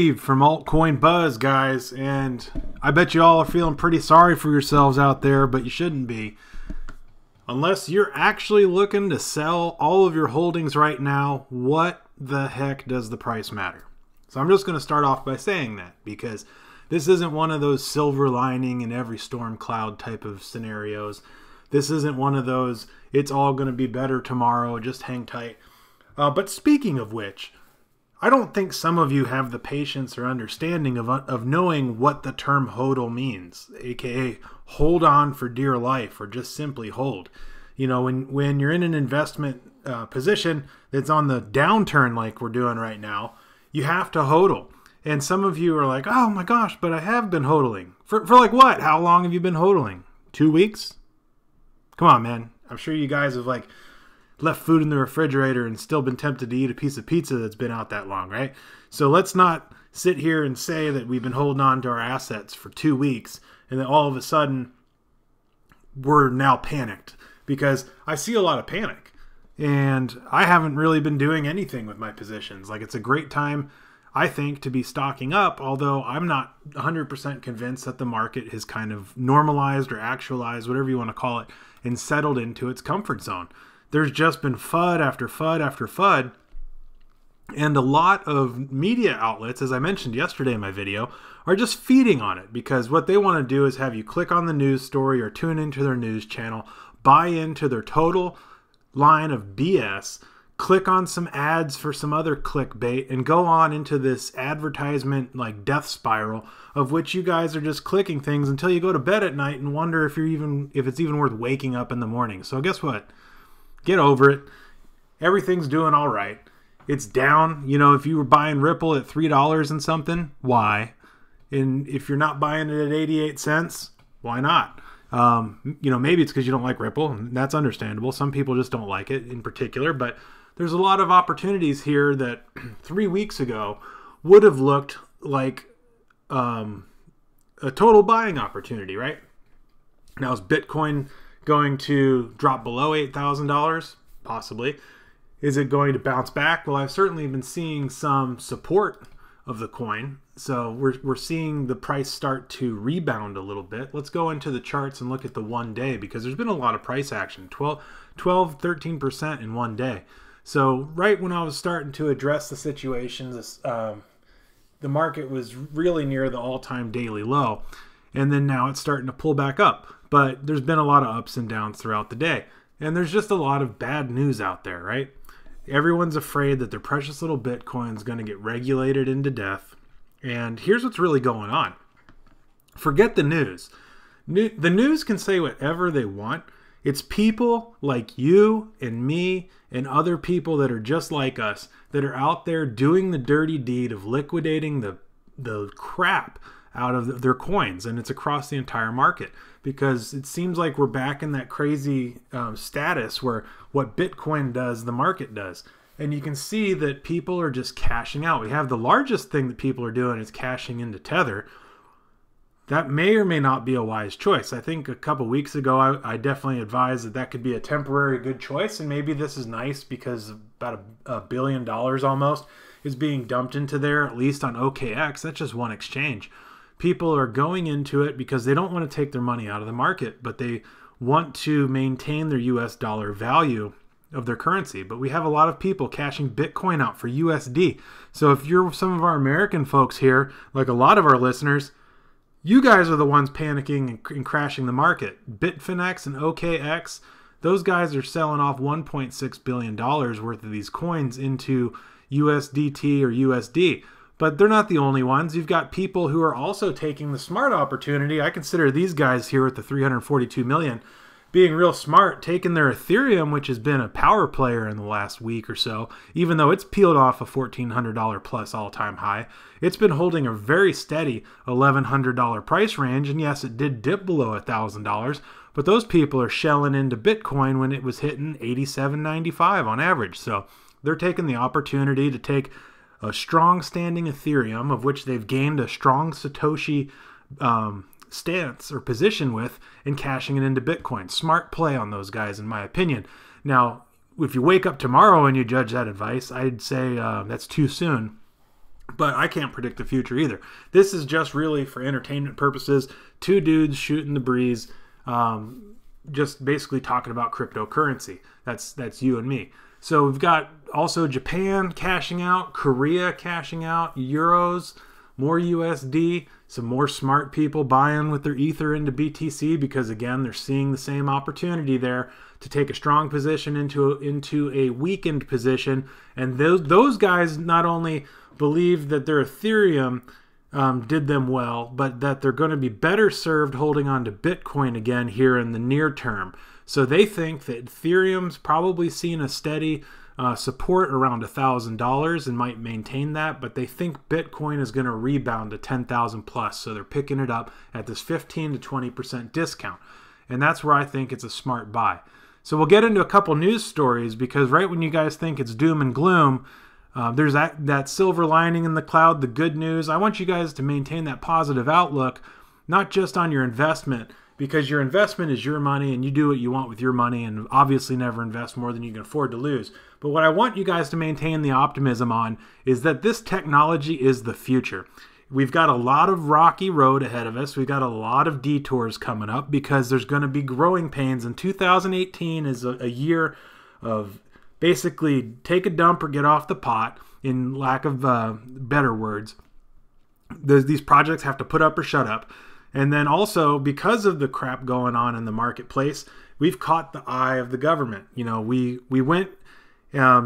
Steve from AltCoin Buzz, guys, and I bet you all are feeling pretty sorry for yourselves out there, but you shouldn't be. Unless you're actually looking to sell all of your holdings right now, what the heck does the price matter? So I'm just going to start off by saying that, because this isn't one of those silver lining in every storm cloud type of scenarios. This isn't one of those, it's all going to be better tomorrow, just hang tight. But speaking of which, I don't think some of you have the patience or understanding of knowing what the term HODL means, aka hold on for dear life, or just simply hold. You know, when you're in an investment position that's on the downturn like we're doing right now, you have to HODL. And some of you are like, oh my gosh, but I have been HODLing. For like what? How long have you been HODLing? 2 weeks? Come on, man. I'm sure you guys have like left food in the refrigerator and still been tempted to eat a piece of pizza that's been out that long, right? So let's not sit here and say that we've been holding on to our assets for 2 weeks and then all of a sudden we're now panicked, because I see a lot of panic and I haven't really been doing anything with my positions. Like, it's a great time, I think, to be stocking up, although I'm not 100% convinced that the market has kind of normalized or actualized, whatever you want to call it, and settled into its comfort zone. There's just been FUD after FUD after FUD, and a lot of media outlets, as I mentioned yesterday in my video, are just feeding on it, because what they want to do is have you click on the news story or tune into their news channel, buy into their total line of BS, click on some ads for some other clickbait, and go on into this advertisement like death spiral of which you guys are just clicking things until you go to bed at night and wonder if it's even worth waking up in the morning. So guess what? Get over it. Everything's doing all right. It's down. You know, if you were buying Ripple at $3 and something, why? And if you're not buying it at 88 cents, why not? You know, maybe it's because you don't like Ripple, and that's understandable. Some people just don't like it in particular, but there's a lot of opportunities here that 3 weeks ago would have looked like a total buying opportunity, right? Now, is Bitcoin going to drop below $8,000? Possibly. Is it going to bounce back? Well, I've certainly been seeing some support of the coin. So we're seeing the price start to rebound a little bit. Let's go into the charts and look at the 1 day, because there's been a lot of price action, 13% in 1 day. So right when I was starting to address the situation, the market was really near the all-time daily low. And then now it's starting to pull back up. But there's been a lot of ups and downs throughout the day. And there's just a lot of bad news out there, right? Everyone's afraid that their precious little Bitcoin is going to get regulated into death. And here's what's really going on. Forget the news. The news can say whatever they want. It's people like you and me and other people that are just like us that are out there doing the dirty deed of liquidating the crap out of their coins, and it's across the entire market, because it seems like we're back in that crazy status where what Bitcoin does, the market does. And you can see that people are just cashing out. We have the largest thing that people are doing is cashing into Tether. That may or may not be a wise choice. I think a couple weeks ago, I definitely advised that that could be a temporary good choice, and maybe this is nice because about $1 billion almost is being dumped into there, at least on OKX. That's just one exchange. People are going into it because they don't want to take their money out of the market, but they want to maintain their US dollar value of their currency. But we have a lot of people cashing Bitcoin out for USD. So if you're some of our American folks here, like a lot of our listeners, you guys are the ones panicking and crashing the market. Bitfinex and OKX, those guys are selling off $1.6 billion worth of these coins into USDT or USD. But they're not the only ones. You've got people who are also taking the smart opportunity. I consider these guys here with the 342 million being real smart, taking their Ethereum, which has been a power player in the last week or so, even though it's peeled off a $1,400 plus all-time high. It's been holding a very steady $1,100 price range, and yes, it did dip below $1,000, but those people are shelling into Bitcoin when it was hitting $87.95 on average. So they're taking the opportunity to take a strong standing Ethereum, of which they've gained a strong Satoshi stance or position with, and cashing it into Bitcoin. Smart play on those guys, in my opinion. Now, if you wake up tomorrow and you judge that advice, I'd say that's too soon. But I can't predict the future either. This is just really for entertainment purposes. Two dudes shooting the breeze, just basically talking about cryptocurrency. That's you and me. So we've got also Japan cashing out, Korea cashing out, euros, more USD, some more smart people buying with their ether into BTC because, again, they're seeing the same opportunity there to take a strong position into a weakened position. And those guys not only believe that their Ethereum did them well, but that they're going to be better served holding on to Bitcoin again here in the near term. So they think that Ethereum's probably seen a steady support around $1,000 and might maintain that, but they think Bitcoin is going to rebound to 10,000 plus. So they're picking it up at this 15 to 20% discount. And that's where I think it's a smart buy. So we'll get into a couple news stories, because right when you guys think it's doom and gloom, there's that silver lining in the cloud, the good news. I want you guys to maintain that positive outlook, not just on your investment, because your investment is your money and you do what you want with your money, and obviously never invest more than you can afford to lose. But what I want you guys to maintain the optimism on is that this technology is the future. We've got a lot of rocky road ahead of us. We've got a lot of detours coming up because there's going to be growing pains. And 2018 is a year of basically take a dump or get off the pot, in lack of better words. These projects have to put up or shut up. And then also, because of the crap going on in the marketplace, we've caught the eye of the government. You know, we went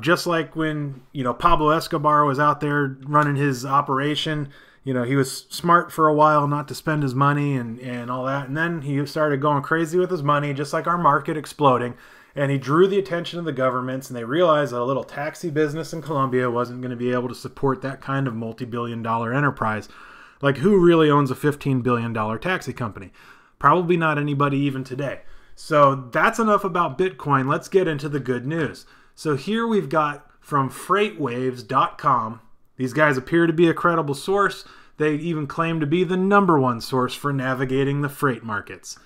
just like when, you know, Pablo Escobar was out there running his operation. You know, he was smart for a while not to spend his money and all that. And then he started going crazy with his money, just like our market exploding. And he drew the attention of the governments, and they realized that a little taxi business in Colombia wasn't going to be able to support that kind of multi-billion-dollar enterprise. Like, who really owns a $15 billion taxi company? Probably not anybody even today. So that's enough about Bitcoin. Let's get into the good news. So here we've got from freightwaves.com. These guys appear to be a credible source. They even claim to be the #1 source for navigating the freight markets.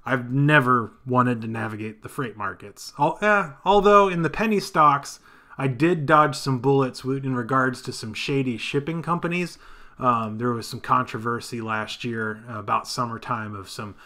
I've never wanted to navigate the freight markets. Although in the penny stocks, I did dodge some bullets in regards to some shady shipping companies. There was some controversy last year about summertime of some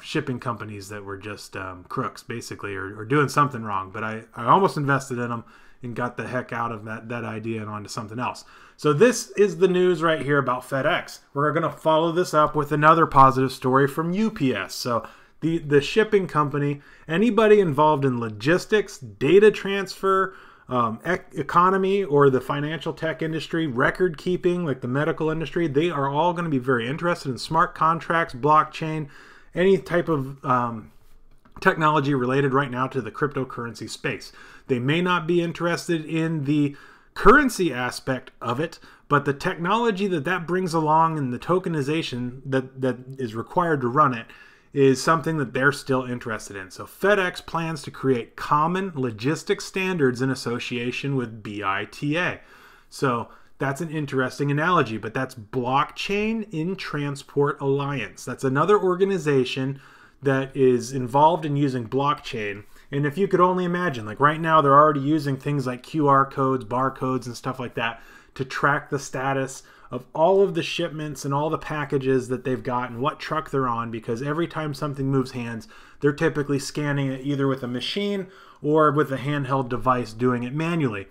shipping companies that were just crooks, basically, or doing something wrong. But I almost invested in them and got the heck out of that idea and onto something else. So this is the news right here about FedEx. We're going to follow this up with another positive story from UPS. So the shipping company, anybody involved in logistics, data transfer, economy, or the financial tech industry, record keeping, like the medical industry, they are all going to be very interested in smart contracts, blockchain, any type of technology related right now to the cryptocurrency space. They may not be interested in the currency aspect of it, but the technology that brings along and the tokenization that is required to run it is something that they're still interested in. So FedEx plans to create common logistics standards in association with BITA. So that's an interesting analogy, but that's Blockchain in Transport Alliance. That's another organization that is involved in using blockchain. And if you could only imagine, like right now, they're already using things like QR codes, barcodes, and stuff like that to track the status of all of the shipments and all the packages that they've got and what truck they're on, because every time something moves hands, they're typically scanning it either with a machine or with a handheld device doing it manually.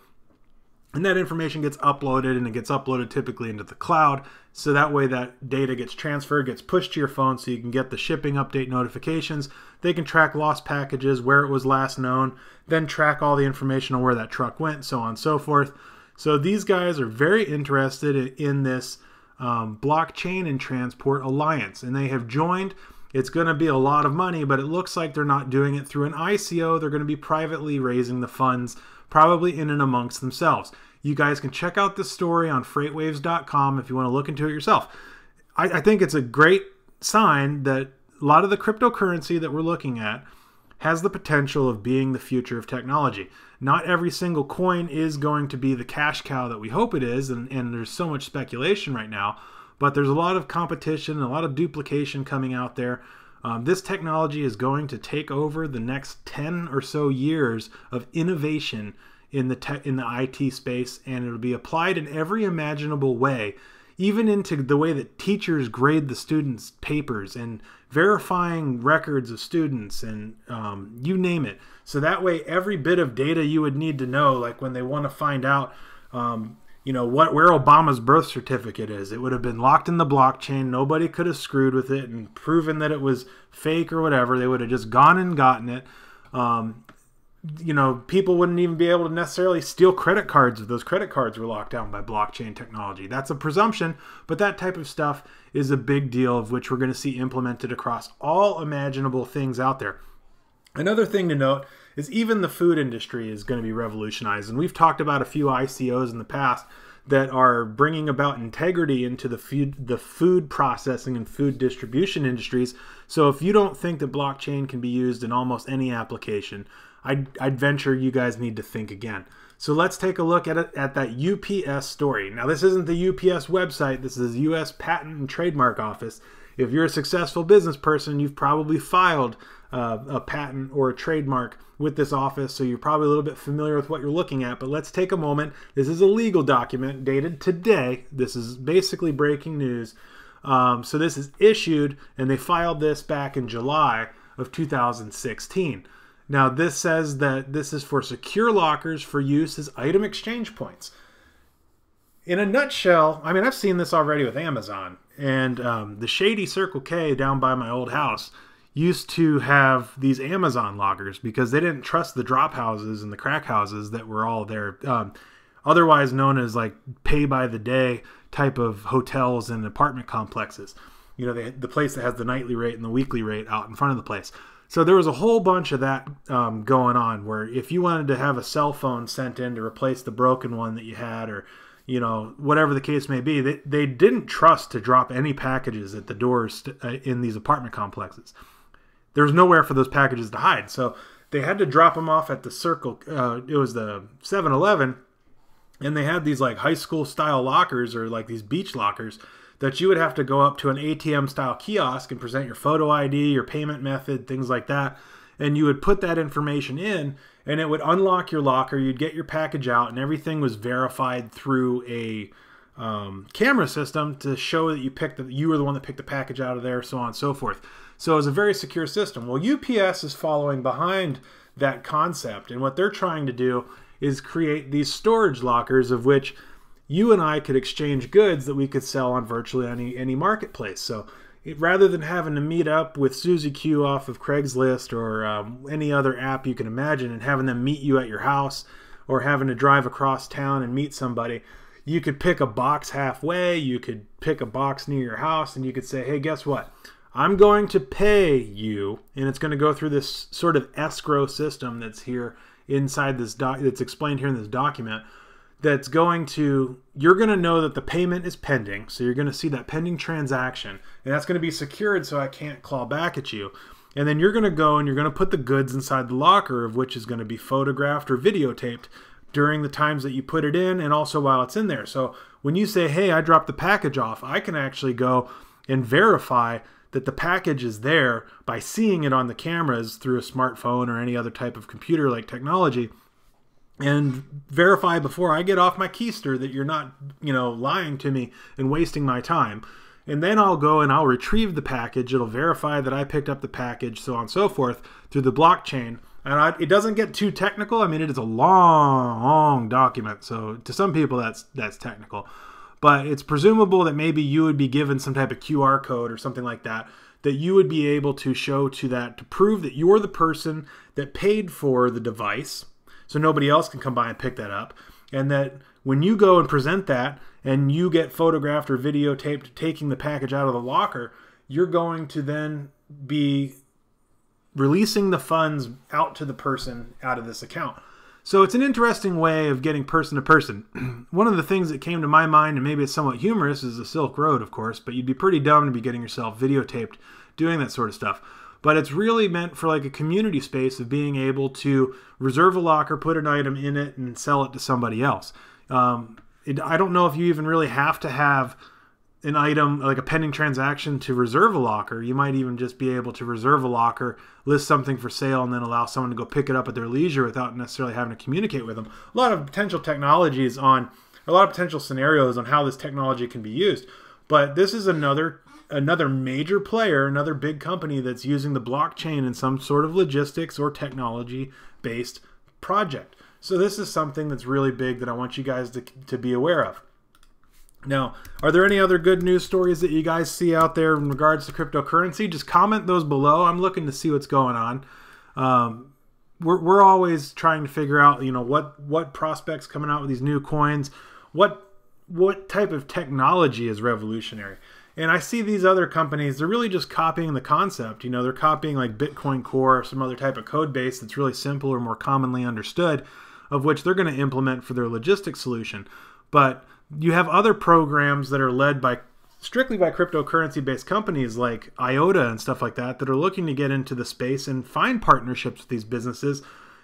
And that information gets uploaded, and it gets uploaded typically into the cloud. So that way that data gets transferred, gets pushed to your phone so you can get the shipping update notifications. They can track lost packages, where it was last known, then track all the information on where that truck went, so on and so forth. So these guys are very interested in this Blockchain and Transport Alliance, and they have joined. It's going to be a lot of money, but it looks like they're not doing it through an ICO. They're going to be privately raising the funds, probably in and amongst themselves. You guys can check out this story on freightwaves.com if you want to look into it yourself. I think it's a great sign that a lot of the cryptocurrency that we're looking at has the potential of being the future of technology. Not every single coin is going to be the cash cow that we hope it is, and there's so much speculation right now, but there's a lot of competition, a lot of duplication coming out there. This technology is going to take over the next 10 or so years of innovation in the IT space, and it'll be applied in every imaginable way, even into the way that teachers grade the students' papers and verifying records of students and you name it. So that way, every bit of data you would need to know, like when they want to find out, you know, where Obama's birth certificate is, it would have been locked in the blockchain. Nobody could have screwed with it and proven that it was fake or whatever. They would have just gone and gotten it. You know, people wouldn't even be able to necessarily steal credit cards if those credit cards were locked down by blockchain technology. That's a presumption, but that type of stuff is a big deal, of which we're going to see implemented across all imaginable things out there. Another thing to note is even the food industry is going to be revolutionized. And we've talked about a few ICOs in the past that are bringing about integrity into the food processing and food distribution industries. So if you don't think that blockchain can be used in almost any application, I'd venture you guys need to think again. So let's take a look at that UPS story. Now, this isn't the UPS website. This is the U.S. Patent and Trademark Office. If you're a successful business person, you've probably filed a patent or a trademark with this office, so you're probably a little bit familiar with what you're looking at. But let's take a moment. This is a legal document dated today. This is basically breaking news. So this is issued, and they filed this back in July of 2016. Now, this says that this is for secure lockers for use as item exchange points. In a nutshell, I mean, I've seen this already with Amazon, and the shady Circle K down by my old house used to have these Amazon lockers because they didn't trust the drop houses and the crack houses that were all there, otherwise known as like pay by the day type of hotels and apartment complexes. You know, the place that has the nightly rate and the weekly rate out in front of the place. So there was a whole bunch of that going on, where if you wanted to have a cell phone sent in to replace the broken one that you had, or, you know, whatever the case may be, they didn't trust to drop any packages at the doors in these apartment complexes. There was nowhere for those packages to hide. So they had to drop them off at the Circle, it was the 7-Eleven, and they had these like high school style lockers, or like these beach lockers, that you would have to go up to an ATM style kiosk and present your photo ID, your payment method, things like that. And you would put that information in, and it would unlock your locker. You'd get your package out, and everything was verified through a camera system to show that you were the one that picked the package out of there, so on and so forth. So it was a very secure system. Well, UPS is following behind that concept, and what they're trying to do is create these storage lockers, of which you and I could exchange goods that we could sell on virtually any marketplace. So rather than having to meet up with Susie Q off of Craigslist or any other app you can imagine, and having them meet you at your house, or having to drive across town and meet somebody, you could pick a box halfway, you could pick a box near your house, and you could say, hey, guess what? I'm going to pay you, and it's going to go through this sort of escrow system that's here inside this that's explained here in this document. That's going to, you're going to know that the payment is pending. So you're going to see that pending transaction, and that's going to be secured so I can't claw back at you. And then you're going to go and you're going to put the goods inside the locker, of which is going to be photographed or videotaped during the times that you put it in, and also while it's in there. So when you say, hey, I dropped the package off, I can actually go and verify that the package is there by seeing it on the cameras through a smartphone or any other type of computer-like technology, and verify before I get off my keister that you're not, you know, lying to me and wasting my time. And then I'll go and I'll retrieve the package. It'll verify that I picked up the package, so on and so forth, through the blockchain. And it doesn't get too technical. I mean, it is a long document, so to some people that's technical. But it's presumable that maybe you would be given some type of QR code or something like that, that you would be able to show to that to prove that you're the person that paid for the device, so nobody else can come by and pick that up. And that when you go and present that and you get photographed or videotaped taking the package out of the locker, you're going to then be releasing the funds out to the person out of this account. So it's an interesting way of getting person to person. One of the things that came to my mind, and maybe it's somewhat humorous, is the Silk Road, of course, but you'd be pretty dumb to be getting yourself videotaped doing that sort of stuff. But it's really meant for like a community space of being able to reserve a locker, put an item in it, and sell it to somebody else. I don't know if you even really have to have an item, like a pending transaction, to reserve a locker. You might even just be able to reserve a locker, list something for sale, and then allow someone to go pick it up at their leisure without necessarily having to communicate with them. A lot of potential technologies on, a lot of potential scenarios on how this technology can be used. But this is another major player, another big company that's using the blockchain in some sort of logistics or technology-based project. So this is something that's really big that I want you guys to be aware of. Now, are there any other good news stories that you guys see out there in regards to cryptocurrency? Just comment those below. I'm looking to see what's going on. We're always trying to figure out, you know, what prospects coming out with these new coins, what type of technology is revolutionary. And I see these other companies, they're really just copying the concept. You know, they're copying like Bitcoin Core or some other type of code base that's really simple or more commonly understood, of which they're going to implement for their logistics solution. But you have other programs that are led by strictly by cryptocurrency-based companies like IOTA and stuff like that are looking to get into the space and find partnerships with these businesses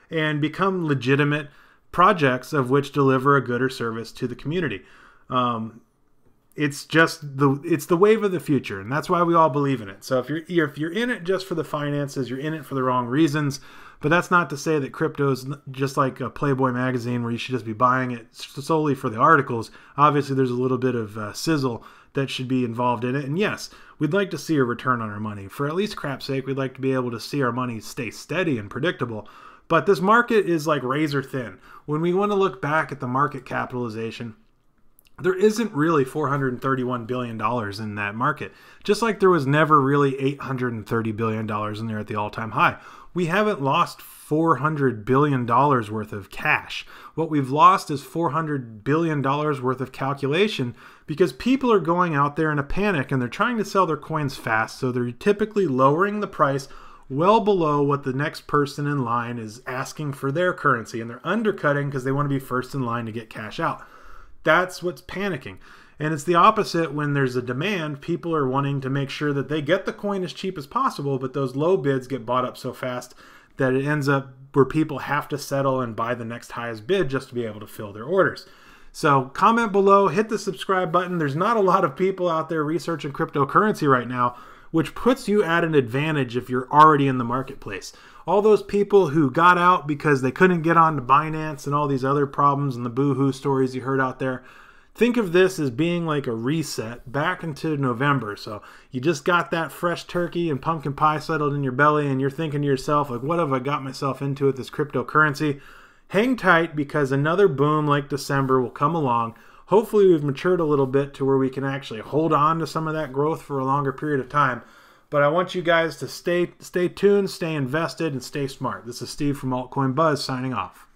and become legitimate projects of which deliver a good or service to the community. It's the wave of the future, and that's why we all believe in it. So if you're in it just for the finances, you're in it for the wrong reasons. But that's not to say that crypto is just like a Playboy magazine where you should just be buying it solely for the articles. Obviously, there's a little bit of sizzle that should be involved in it. And yes, we'd like to see a return on our money. For at least crap's sake, we'd like to be able to see our money stay steady and predictable. But this market is like razor thin. When we want to look back at the market capitalization, there isn't really $431 billion in that market. Just like there was never really $830 billion in there at the all-time high. We haven't lost $400 billion worth of cash. What we've lost is $400 billion worth of calculation because people are going out there in a panic and they're trying to sell their coins fast. So they're typically lowering the price well below what the next person in line is asking for their currency. And they're undercutting because they want to be first in line to get cash out. That's what's panicking. And it's the opposite when there's a demand. People are wanting to make sure that they get the coin as cheap as possible, but those low bids get bought up so fast that it ends up where people have to settle and buy the next highest bid just to be able to fill their orders. So comment below, hit the subscribe button. There's not a lot of people out there researching cryptocurrency right now, which puts you at an advantage if you're already in the marketplace. All those people who got out because they couldn't get on to Binance and all these other problems and the boohoo stories you heard out there, think of this as being like a reset back into November. So you just got that fresh turkey and pumpkin pie settled in your belly and you're thinking to yourself, like, what have I got myself into with this cryptocurrency? Hang tight because another boom like December will come along. Hopefully we've matured a little bit to where we can actually hold on to some of that growth for a longer period of time. But I want you guys to stay tuned, stay invested, and stay smart. This is Steve from AltCoin Buzz signing off.